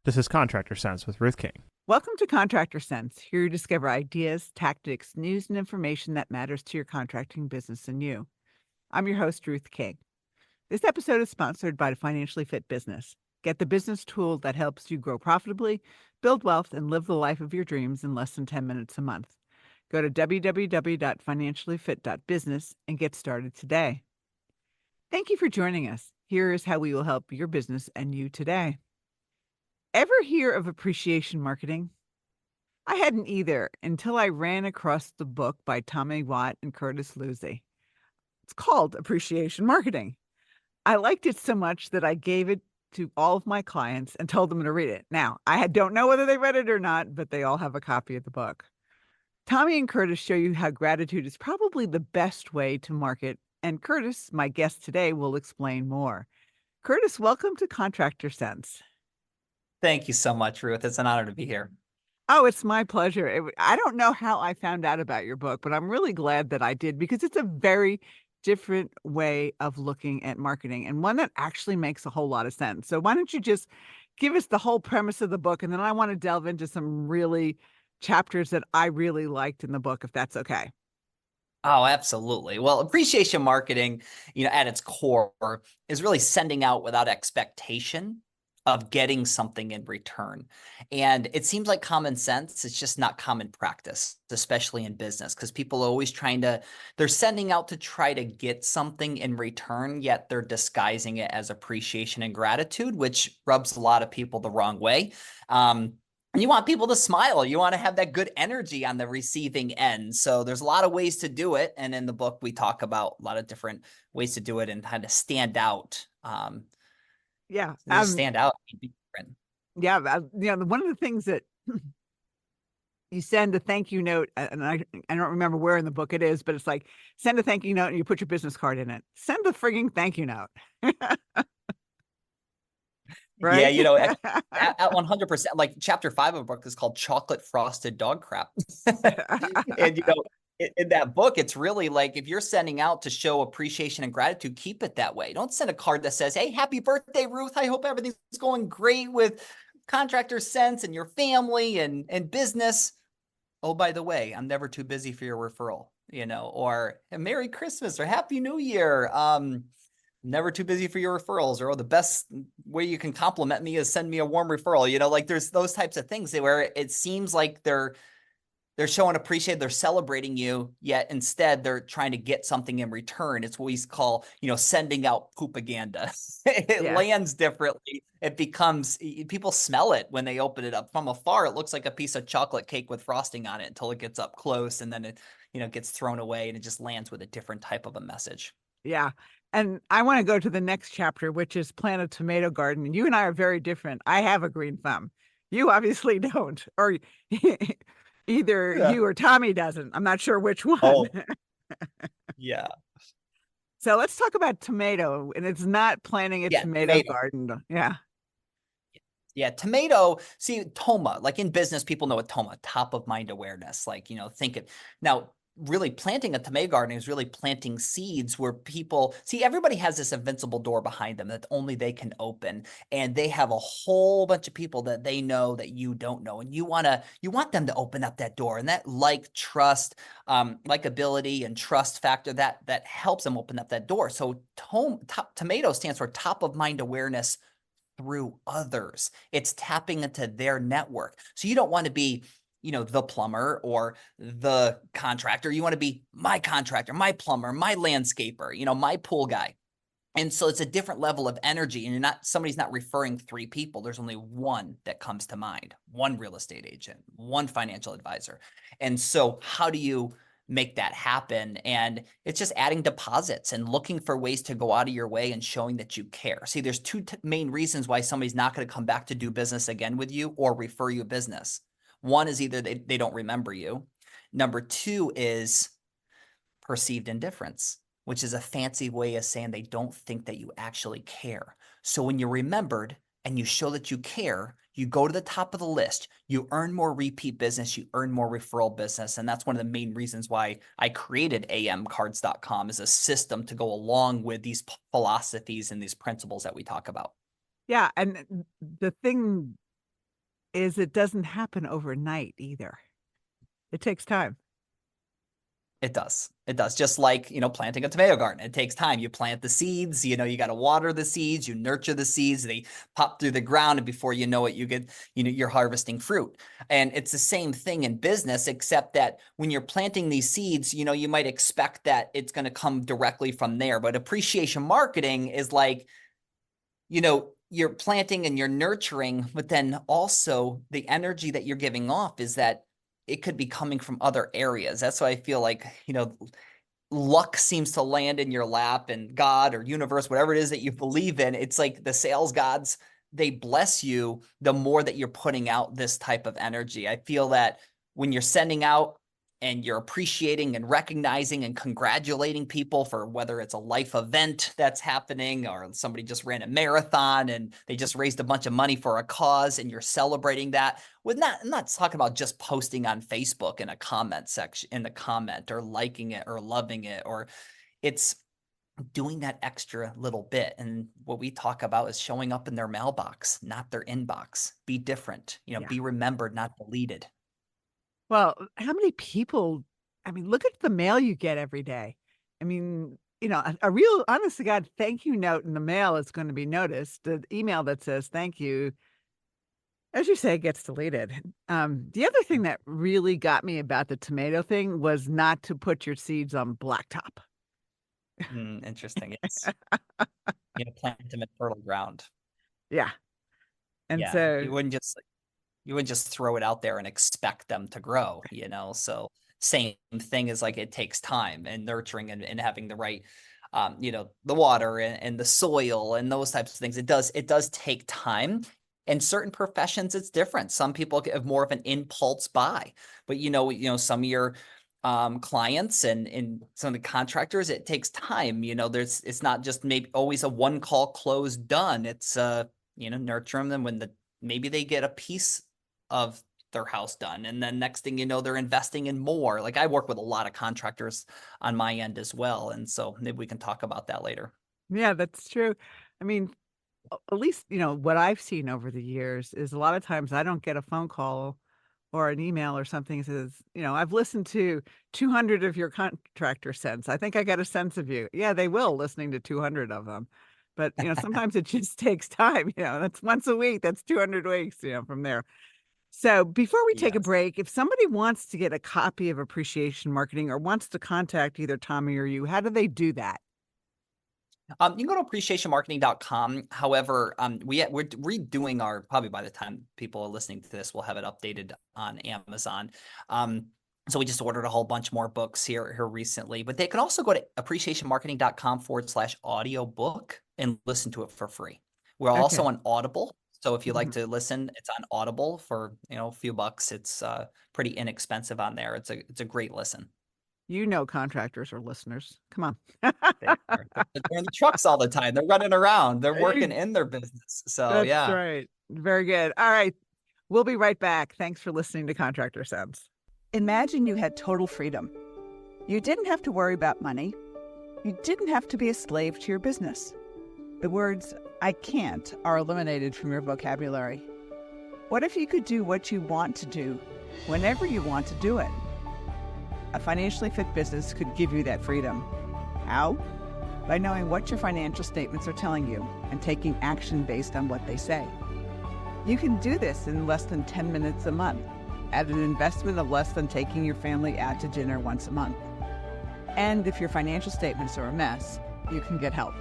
This is Contractor Sense with Ruth King. Welcome to Contractor Sense. Here you discover ideas, tactics, news, and information that matters to your contracting business and you. I'm your host, Ruth King. This episode is sponsored by the Financially Fit Business. Get the business tool that helps you grow profitably, build wealth, and live the life of your dreams in less than 10 minutes a month. Go to www.financiallyfit.business and get started today. Thank you for joining us. Here is how we will help your business and you today. Ever hear of appreciation marketing? I hadn't either until I ran across the book by Tommy Watt and Curtis Lewsey. It's called Appreciation Marketing. I liked it so much that I gave it to all of my clients and told them to read it. Now, don't know whether they read it or not, but they all have a copy of the book. Tommy and Curtis show you how gratitude is probably the best way to market, and Curtis, my guest today, will explain more. Curtis, welcome to Contractor Sense. Thank you so much, Ruth. It's an honor to be here. Oh, it's my pleasure. I don't know how I found out about your book, but I'm really glad that I did because it's a very different way of looking at marketing and one that actually makes a whole lot of sense. So why don't you just give us the whole premise of the book, and then I want to delve into some really chapters that I really liked in the book, if that's okay. Oh, absolutely. Well, appreciation marketing, at its core is really sending out without expectation of getting something in return. And it seems like common sense. It's just not common practice, especially in business, because people are always they're sending out to try to get something in return, yet they're disguising it as appreciation and gratitude, which rubs a lot of people the wrong way. And you want people to smile. You want to have that good energy on the receiving end. So there's a lot of ways to do it. And in the book, we talk about a lot of different ways to do it and how to stand out. Stand out. Yeah. One of the things that you send a thank you note, and I don't remember where in the book it is, but it's like, send a thank you note and you put your business card in it. Send the frigging thank you note. Right? Yeah, at 100%, like chapter 5 of the book is called Chocolate Frosted Dog Crap. And, in that book, it's really like, if you're sending out to show appreciation and gratitude, keep it that way. Don't send a card that says, hey, happy birthday, Ruth. I hope everything's going great with Contractor Sense and your family and business. Oh, by the way, I'm never too busy for your referral, or Merry Christmas or Happy New Year. Never too busy for your referrals, or the best way you can compliment me is send me a warm referral. Like there's those types of things where it seems like they're showing appreciation, they're celebrating you, yet instead they're trying to get something in return. It's what we call, sending out poopaganda. It lands differently. It becomes, people smell it when they open it up. From afar, it looks like a piece of chocolate cake with frosting on it until it gets up close, and then it, gets thrown away and it just lands with a different type of a message. Yeah. And I want to go to the next chapter, which is plant a tomato garden. You and I are very different. I have a green thumb. You obviously don't, or either you or Tommy doesn't. I'm not sure which one. Oh, yeah. So let's talk about tomato, and it's not planting a tomato garden. Yeah. Yeah, tomato, see, TOMA, like in business, people know what TOMA, top of mind awareness, like, think it. Now, really planting a tomato garden is really planting seeds where people see, everybody has this invincible door behind them that only they can open. And they have a whole bunch of people that they know that you don't know. And you want them to open up that door, and that trust, likability and trust factor that helps them open up that door. So tomato stands for top of mind awareness through others. It's tapping into their network. So you don't want to be, the plumber or the contractor. You want to be my contractor, my plumber, my landscaper, my pool guy. And so it's a different level of energy, and somebody's not referring 3 people. There's only one that comes to mind, one real estate agent, one financial advisor. And so how do you make that happen? And it's just adding deposits and looking for ways to go out of your way and showing that you care. See, there's 2 main reasons why somebody's not going to come back to do business again with you or refer you business. One is either they don't remember you. Number 2 is perceived indifference, which is a fancy way of saying they don't think that you actually care. So when you're remembered and you show that you care, you go to the top of the list, you earn more repeat business, you earn more referral business. And that's one of the main reasons why I created amcards.com as a system to go along with these philosophies and these principles that we talk about. Yeah. And the thing is it doesn't happen overnight either. It takes time. It does. It does. Just like, planting a tomato garden. It takes time. You plant the seeds, you got to water the seeds, you nurture the seeds, they pop through the ground, and before you know it, you get, you're harvesting fruit. And it's the same thing in business, except that when you're planting these seeds, you might expect that it's going to come directly from there. But appreciation marketing is like, you're planting and you're nurturing, but then also the energy that you're giving off is that it could be coming from other areas. That's why I feel like, luck seems to land in your lap, and God or universe, whatever it is that you believe in, it's like the sales gods, they bless you the more that you're putting out this type of energy. I feel that when you're sending out and you're appreciating and recognizing and congratulating people for whether it's a life event that's happening or somebody just ran a marathon and they just raised a bunch of money for a cause, and you're celebrating that with I'm not talking about just posting on Facebook in a comment section, in the comment, or liking it or loving it, or it's doing that extra little bit. And what we talk about is showing up in their mailbox, not their inbox. Be different, Yeah. be remembered, not deleted. Well, how many people, look at the mail you get every day. A real honest to God thank you note in the mail is going to be noticed. The email that says thank you, as you say, gets deleted. The other thing that really got me about the tomato thing was not to put your seeds on blacktop. Interesting. Yes. Plant them in fertile ground. Yeah. And Yeah. so You wouldn't just throw it out there and expect them to grow, so same thing as like it takes time and nurturing and having the right, the water and the soil and those types of things. It does take time. In certain professions, it's different. Some people have more of an impulse buy, but some of your clients and some of the contractors, it takes time. It's not just maybe always a one call close done. It's nurturing them when maybe they get a piece of their house done, and then next thing you know, they're investing in more. Like I work with a lot of contractors on my end as well, and so maybe we can talk about that later. yeah, that's true. At least, what I've seen over the years is a lot of times I don't get a phone call or an email or something that says, I've listened to 200 of your contractor sense. I think I got a sense of you. Yeah, they will, listening to 200 of them. But, sometimes it just takes time. That's once a week. That's 200 weeks, from there. So before we take a Yes. break, if somebody wants to get a copy of Appreciation Marketing or wants to contact either Tommy or you, how do they do that? You can go to appreciationmarketing.com. However, we're redoing probably by the time people are listening to this, we'll have it updated on Amazon. So we just ordered a whole bunch more books here recently, but they can also go to appreciationmarketing.com/audiobook and listen to it for free. We're also on Audible. So if you like to listen, it's on Audible for, a few bucks. It's pretty inexpensive on there. It's a great listen. Contractors are listeners. Come on. They're in the trucks all the time. They're running around. They're working in their business. So That's yeah. right. Very good. All right. We'll be right back. Thanks for listening to Contractor Sense. Imagine you had total freedom. You didn't have to worry about money. You didn't have to be a slave to your business. The words, I can't, are eliminated from your vocabulary. What if you could do what you want to do, whenever you want to do it? A financially fit business could give you that freedom. How? By knowing what your financial statements are telling you and taking action based on what they say. You can do this in less than 10 minutes a month, at an investment of less than taking your family out to dinner once a month. And if your financial statements are a mess, you can get help.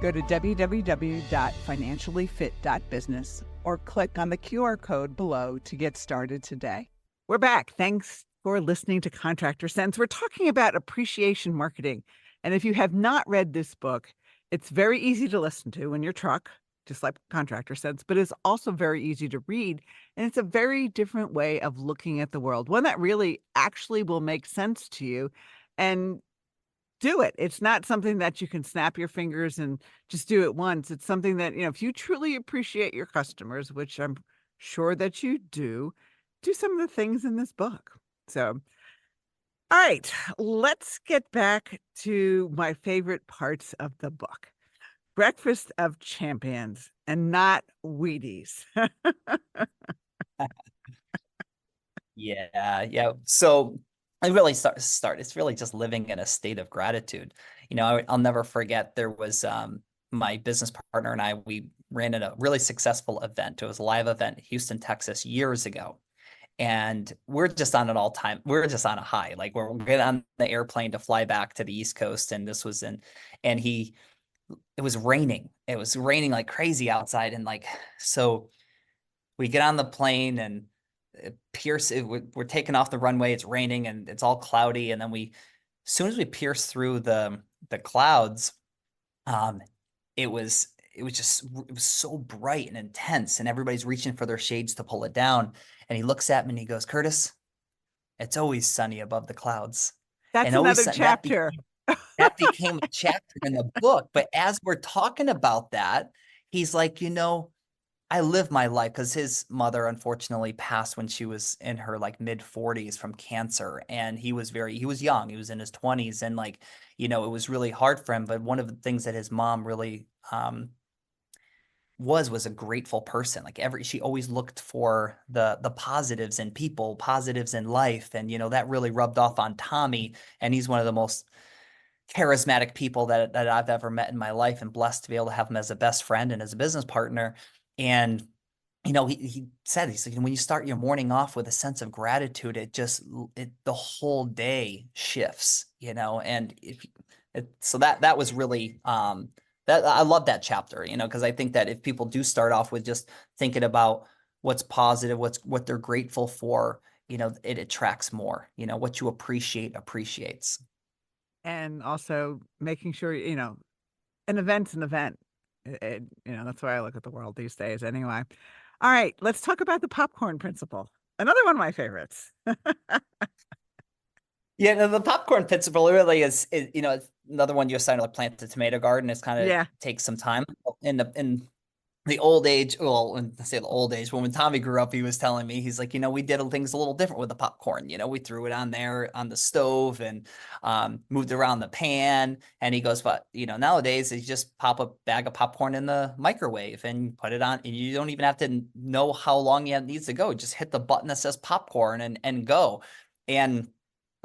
Go to www.financiallyfit.business or click on the QR code below to get started today. We're back. Thanks for listening to Contractor Sense. We're talking about appreciation marketing. And if you have not read this book, it's very easy to listen to in your truck, just like Contractor Sense, but it's also very easy to read. And it's a very different way of looking at the world, one that really actually will make sense to you and do it. It's not something that you can snap your fingers and just do it once. It's something that, if you truly appreciate your customers, which I'm sure that you do some of the things in this book. So, all right, let's get back to my favorite parts of the book. Breakfast of Champions and not Wheaties. Yeah. So I really start. It's really just living in a state of gratitude. I'll never forget there was my business partner and I, we ran a really successful event. It was a live event in Houston, Texas years ago. And we're just on we're just on a high. Like we're getting on the airplane to fly back to the East Coast. And this was and it was raining. It was raining like crazy outside. And so we get on the plane and we're taking off the runway. It's raining and it's all cloudy. And then as soon as we pierce through the clouds, it was so bright and intense, and everybody's reaching for their shades to pull it down. And he looks at me and he goes, "Curtis, it's always sunny above the clouds." That's And always another chapter. that became a chapter in the book. But as we're talking about that, he's like, I live my life, because his mother unfortunately passed when she was in her mid 40s from cancer. And he was young, he was in his 20s. And it was really hard for him. But one of the things that his mom really was a grateful person. She always looked for the positives in people, positives in life. And, that really rubbed off on Tommy. And he's one of the most charismatic people that I've ever met in my life, and blessed to be able to have him as a best friend and as a business partner. And, he said, he's like, when you start your morning off with a sense of gratitude, the whole day shifts, and so that was really, that I love that chapter, because I think that if people do start off with just thinking about what's positive, what they're grateful for, it attracts more. What you appreciate appreciates. And also making sure, an event's an event. That's why I look at the world these days anyway. All right, let's talk about the popcorn principle. Another one of my favorites. Yeah, no, the popcorn principle really is it's another one. You're starting to plant a tomato garden. It's kind of takes some time. In the old age, well, when I say the old age, when Tommy grew up, he was telling me, he's like, we did things a little different with the popcorn. We threw it on there on the stove and moved around the pan. And he goes, but nowadays you just pop a bag of popcorn in the microwave and put it on, and you don't even have to know how long it needs to go. Just hit the button that says popcorn and go. And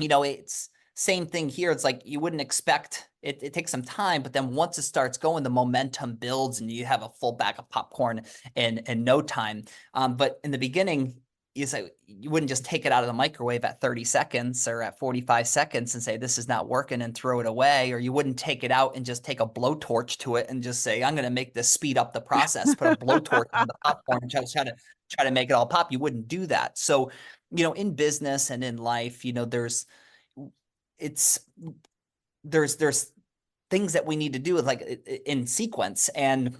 it's same thing here. It's like you wouldn't expect it. It takes some time, but then once it starts going, the momentum builds and you have a full bag of popcorn in no time. But in the beginning, you wouldn't just take it out of the microwave at 30 seconds or at 45 seconds and say, this is not working, and throw it away. Or you wouldn't take it out and just take a blowtorch to it and just say, I'm going to make this speed up the process, put a blowtorch on the popcorn and try to make it all pop. You wouldn't do that. So, in business and in life, there's things that we need to do with in sequence. And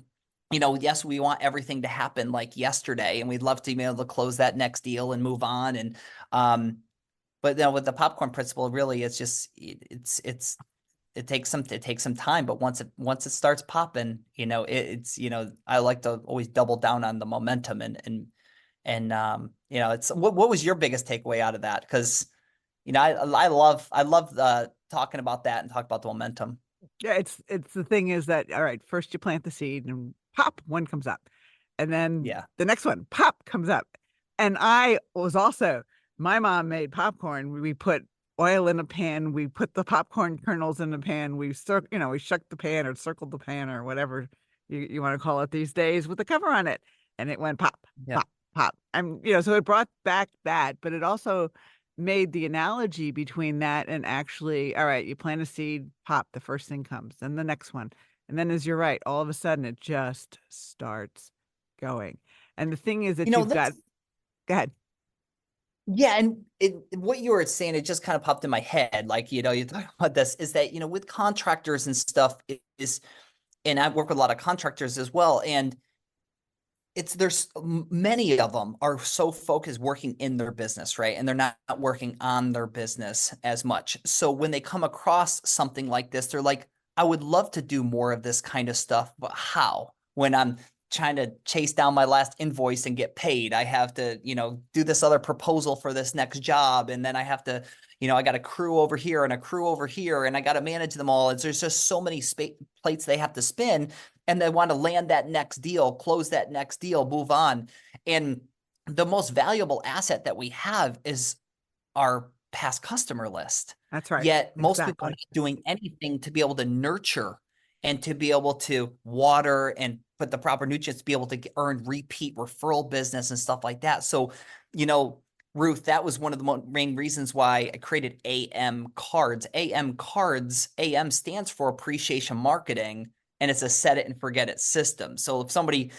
yes, we want everything to happen like yesterday, and we'd love to be able to close that next deal and move on. And but then with the popcorn principle, really it takes some time. But once it starts popping, I like to always double down on the momentum and it's what was your biggest takeaway out of that? Because I love talking about that and talk about the momentum. Yeah, it's the thing is that, all right, first you plant the seed and pop, one comes up. And then the next one, pop, comes up. And I was also, my mom made popcorn. We put oil in a pan. We put the popcorn kernels in the pan. We shucked the pan or circled the pan or whatever you want to call it these days, with the cover on it. And it went pop, pop, pop. And, so it brought back that, but it also made the analogy between that and actually, all right, you plant a seed, pop, the first thing comes, then the next one. And then, as you're right, all of a sudden it just starts going. And the thing is that you've got, go ahead. Yeah. And what you were saying, it just kind of popped in my head. You talk about this, is that, with contractors and stuff and I work with a lot of contractors as well. And there's many of them are so focused working in their business, right? And they're not working on their business as much. So when they come across something like this, they're like, I would love to do more of this kind of stuff, but how? When I'm trying to chase down my last invoice and get paid, I have to, do this other proposal for this next job. And then I have to, I got a crew over here and a crew over here, and I got to manage them all. And there's just so many plates they have to spin, and they want to land that next deal, close that next deal, move on. And the most valuable asset that we have is our past customer list. That's right. Yet most people are Exactly. not doing anything to be able to nurture and to be able to water and put the proper nutrients to be able to earn repeat referral business and stuff like that. So, Ruth, that was one of the main reasons why I created AM cards. AM cards, AM stands for appreciation marketing, and it's a set it and forget it system. So if somebody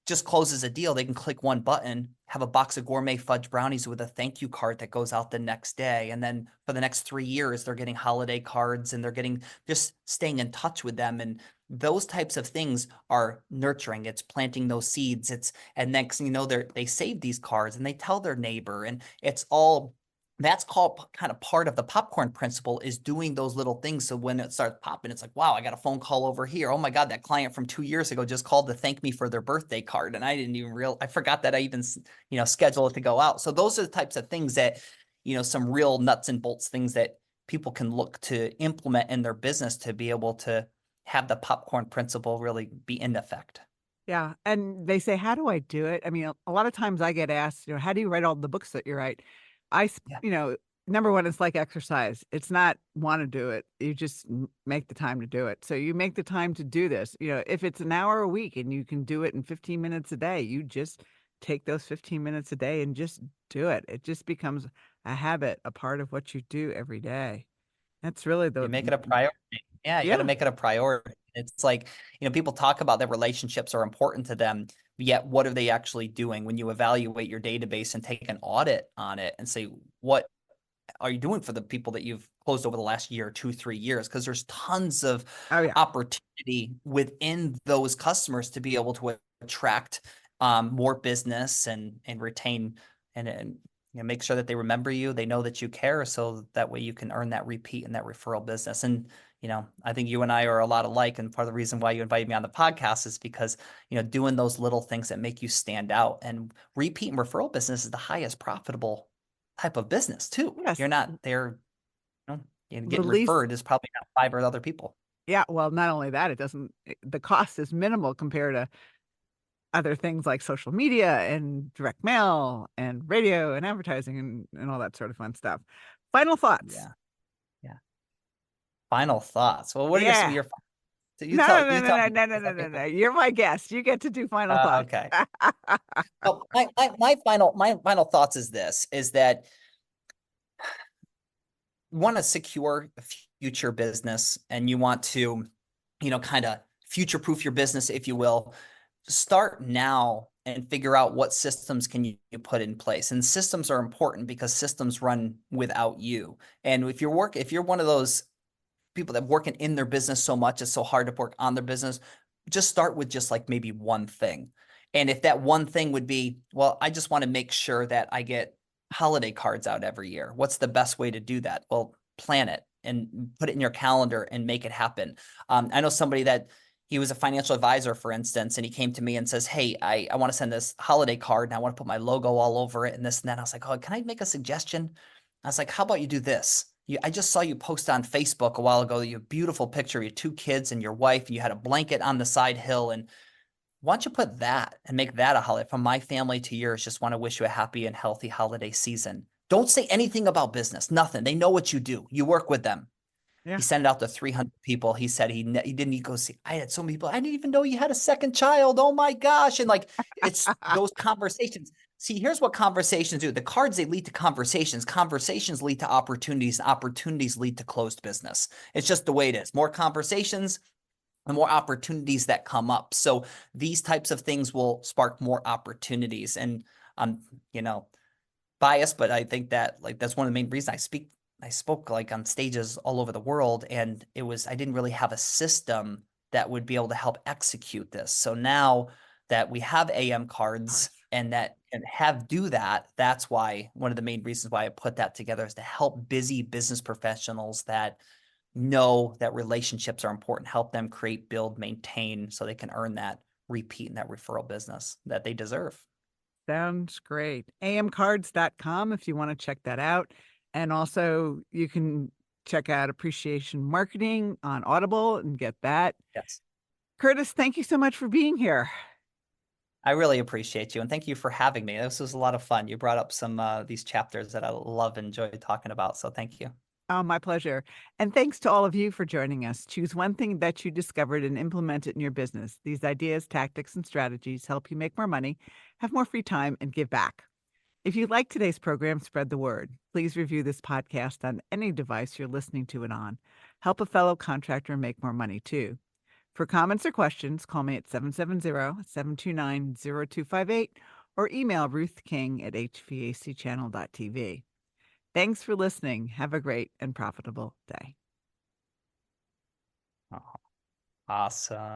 just closes a deal, they can click one button, have a box of gourmet fudge brownies with a thank you card that goes out the next day. And then for the next 3 years, they're getting holiday cards and they're getting just staying in touch with them. And those types of things are nurturing. It's planting those seeds. And next thing you know, they save these cards and they tell their neighbor, and it's all that's called kind of part of the popcorn principle, is doing those little things. So when it starts popping, it's like, wow, I got a phone call over here. Oh my God, that client from 2 years ago just called to thank me for their birthday card. And I didn't even I forgot that I even, scheduled it to go out. So those are the types of things that, some real nuts and bolts things that people can look to implement in their business to be able to have the popcorn principle really be in effect. Yeah. And they say, how do I do it? I mean, a lot of times I get asked, how do you write all the books that you write? Yeah. Number one, it's like exercise. It's not want to do it. You just make the time to do it. So you make the time to do this. If it's an hour a week and you can do it in 15 minutes a day, you just take those 15 minutes a day and just do it. It just becomes a habit, a part of what you do every day. That's really You make it a priority. Yeah, you got to yeah. make it a priority. It's like, people talk about that relationships are important to them, yet what are they actually doing? When you evaluate your database and take an audit on it and say, what are you doing for the people that you've closed over the last year, 2, 3 years? Because there's tons of Oh yeah. opportunity within those customers to be able to attract more business and retain and make sure that they remember you, they know that you care, so that way you can earn that repeat and that referral business. And I think you and I are a lot alike, and part of the reason why you invited me on the podcast is because doing those little things that make you stand out. And repeat and referral business is the highest profitable type of business too. Yes. You're not there, The getting least, referred is probably not 5 or other people. yeah. Well, not only that, the cost is minimal compared to other things like social media and direct mail and radio and advertising and all that sort of fun stuff. Final thoughts. Yeah. Yeah. Final thoughts. Well, what are some of Yeah. your so you No, tell no, you no, tell no, me. no, no, no, no, no. You're my guest. You get to do final thoughts. Okay. So my final thoughts is this, is that you want to secure a future business and you want to, kind of future-proof your business, if you will. Start now and figure out what systems can you put in place. And systems are important because systems run without you. And if you're one of those people that working in their business so much, it's so hard to work on their business, just start with just like maybe one thing. And if that one thing would be, well, I just want to make sure that I get holiday cards out every year. What's the best way to do that? Well, plan it and put it in your calendar and make it happen. I know somebody that he was a financial advisor, for instance, and he came to me and says, hey, I want to send this holiday card and I want to put my logo all over it and this and that. I was like, oh, can I make a suggestion? I was like, how about you do this? I just saw you post on Facebook a while ago, your beautiful picture of your 2 kids and your wife, and you had a blanket on the side hill. And why don't you put that and make that a holiday? From my family to yours, just want to wish you a happy and healthy holiday season. Don't say anything about business, nothing. They know what you do. You work with them. Yeah. He sent it out to 300 people. He said he didn't even go see. I had so many people. I didn't even know you had a second child. Oh my gosh. And like, it's those conversations. See, here's what conversations do. The cards, they lead to conversations. Conversations lead to opportunities. Opportunities lead to closed business. It's just the way it is. More conversations, the more opportunities that come up. So these types of things will spark more opportunities. And I'm, biased, but I think that like that's one of the main reasons I spoke like on stages all over the world, and I didn't really have a system that would be able to help execute this. So now that we have AM cards and do that, that's why one of the main reasons why I put that together is to help busy business professionals that know that relationships are important, help them create, build, maintain, so they can earn that repeat and that referral business that they deserve. Sounds great. amcards.com if you want to check that out. And also you can check out Appreciation Marketing on Audible and get that. Yes. Curtis, thank you so much for being here. I really appreciate you, and thank you for having me. This was a lot of fun. You brought up some these chapters that I love and enjoy talking about, so thank you. Oh, my pleasure. And thanks to all of you for joining us. Choose one thing that you discovered and implement it in your business. These ideas, tactics, and strategies help you make more money, have more free time, and give back. If you like today's program, spread the word. Please review this podcast on any device you're listening to it on. Help a fellow contractor make more money, too. For comments or questions, call me at 770-729-0258 or email Ruth King at hvacchannel.tv. Thanks for listening. Have a great and profitable day. Awesome.